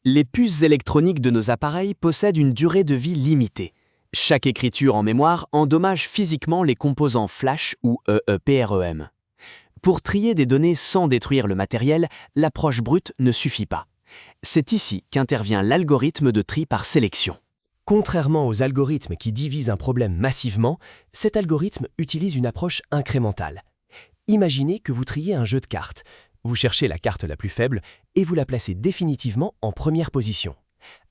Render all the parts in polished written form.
Les puces électroniques de nos appareils possèdent une durée de vie limitée. Chaque écriture en mémoire endommage physiquement les composants flash ou EEPREM. Pour trier des données sans détruire le matériel, l'approche brute ne suffit pas. C'est ici qu'intervient l'algorithme de tri par sélection. Contrairement aux algorithmes qui divisent un problème massivement, cet algorithme utilise une approche incrémentale. Imaginez que vous triez un jeu de cartes. Vous cherchez la carte la plus faible et vous la placez définitivement en première position.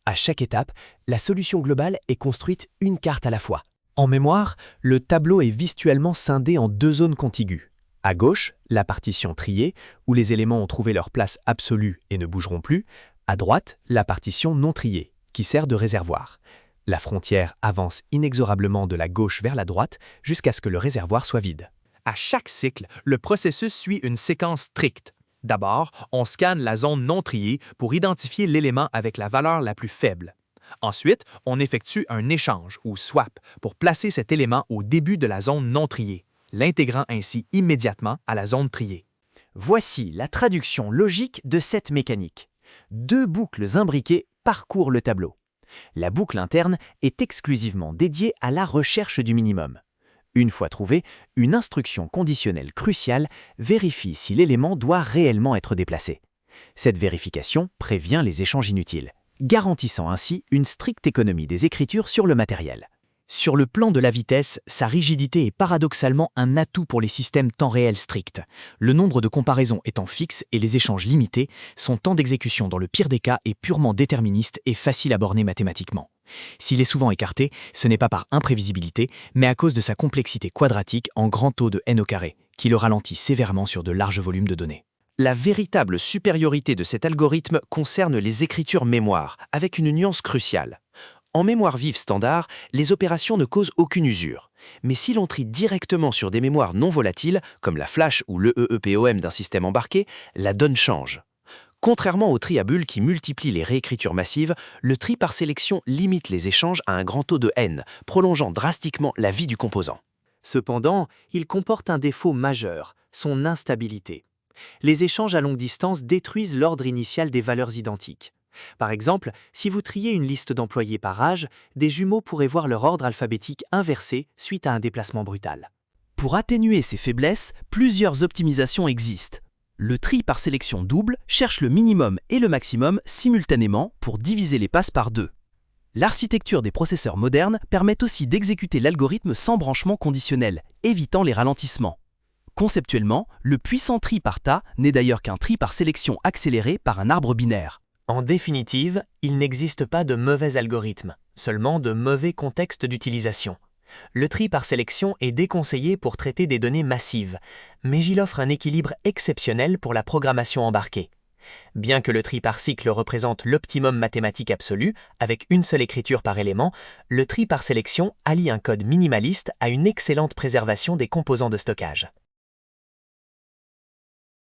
À chaque étape, la solution globale est construite une carte à la fois. En mémoire, le tableau est visuellement scindé en deux zones contiguës. À gauche, la partition triée, où les éléments ont trouvé leur place absolue et ne bougeront plus. À droite, la partition non triée, qui sert de réservoir. La frontière avance inexorablement de la gauche vers la droite jusqu'à ce que le réservoir soit vide. À chaque cycle, le processus suit une séquence stricte. D'abord, on scanne la zone non triée pour identifier l'élément avec la valeur la plus faible. Ensuite, on effectue un échange ou swap pour placer cet élément au début de la zone non triée, l'intégrant ainsi immédiatement à la zone triée. Voici la traduction logique de cette mécanique. Deux boucles imbriquées parcourent le tableau. La boucle interne est exclusivement dédiée à la recherche du minimum. Une fois trouvé, une instruction conditionnelle cruciale vérifie si l'élément doit réellement être déplacé. Cette vérification prévient les échanges inutiles, garantissant ainsi une stricte économie des écritures sur le matériel. Sur le plan de la vitesse, sa rigidité est paradoxalement un atout pour les systèmes temps réel stricts. Le nombre de comparaisons étant fixe et les échanges limités, son temps d'exécution dans le pire des cas est purement déterministe et facile à borner mathématiquement. S'il est souvent écarté, ce n'est pas par imprévisibilité, mais à cause de sa complexité quadratique en grand taux de n au carré, qui le ralentit sévèrement sur de larges volumes de données. La véritable supériorité de cet algorithme concerne les écritures mémoire, avec une nuance cruciale. En mémoire vive standard, les opérations ne causent aucune usure. Mais si l'on trie directement sur des mémoires non volatiles, comme la flash ou l'EEPOM d'un système embarqué, la donne change. Contrairement au tri à bulles qui multiplie les réécritures massives, le tri par sélection limite les échanges à un grand taux de n, prolongeant drastiquement la vie du composant. Cependant, il comporte un défaut majeur, son instabilité. Les échanges à longue distance détruisent l'ordre initial des valeurs identiques. Par exemple, si vous triez une liste d'employés par âge, des jumeaux pourraient voir leur ordre alphabétique inversé suite à un déplacement brutal. Pour atténuer ces faiblesses, plusieurs optimisations existent. Le tri par sélection double cherche le minimum et le maximum simultanément pour diviser les passes par deux. L'architecture des processeurs modernes permet aussi d'exécuter l'algorithme sans branchement conditionnel, évitant les ralentissements. Conceptuellement, le puissant tri par tas n'est d'ailleurs qu'un tri par sélection accéléré par un arbre binaire. En définitive, il n'existe pas de mauvais algorithme, seulement de mauvais contextes d'utilisation. Le tri par sélection est déconseillé pour traiter des données massives, mais il offre un équilibre exceptionnel pour la programmation embarquée. Bien que le tri par cycle représente l'optimum mathématique absolu, avec une seule écriture par élément, le tri par sélection allie un code minimaliste à une excellente préservation des composants de stockage.